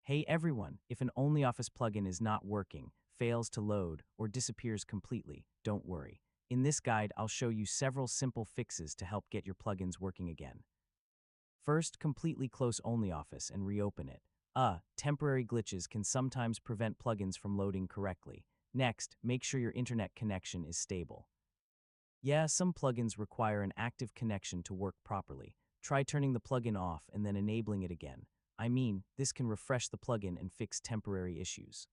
Hey everyone, if an OnlyOffice plugin is not working, fails to load, or disappears completely, don't worry. In this guide, I'll show you several simple fixes to help get your plugins working again. First, completely close OnlyOffice and reopen it. Temporary glitches can sometimes prevent plugins from loading correctly. Next, make sure your internet connection is stable. Yeah, some plugins require an active connection to work properly. Try turning the plugin off and then enabling it again. This can refresh the plugin and fix temporary issues.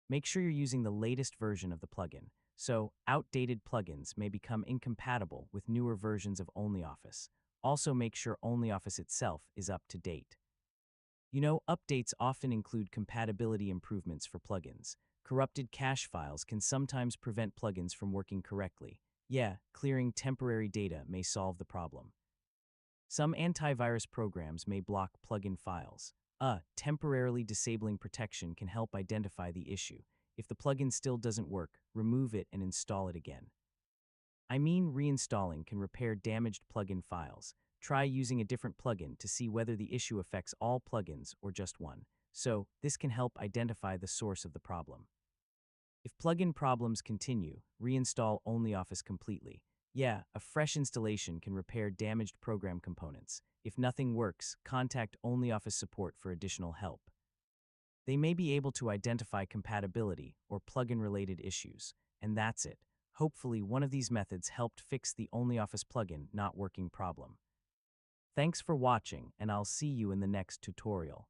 Make sure you're using the latest version of the plugin, so outdated plugins may become incompatible with newer versions of OnlyOffice. Also, make sure OnlyOffice itself is up to date. Updates often include compatibility improvements for plugins. Corrupted cache files can sometimes prevent plugins from working correctly. Yeah, clearing temporary data may solve the problem. Some antivirus programs may block plugin files. Temporarily disabling protection can help identify the issue. If the plugin still doesn't work, remove it and install it again. Reinstalling can repair damaged plugin files. Try using a different plugin to see whether the issue affects all plugins or just one. So, this can help identify the source of the problem. If plugin problems continue, reinstall OnlyOffice completely. Yeah, a fresh installation can repair damaged program components. If nothing works, contact OnlyOffice support for additional help. They may be able to identify compatibility or plugin-related issues, and that's it. Hopefully, one of these methods helped fix the OnlyOffice plugin not working problem. Thanks for watching, and I'll see you in the next tutorial.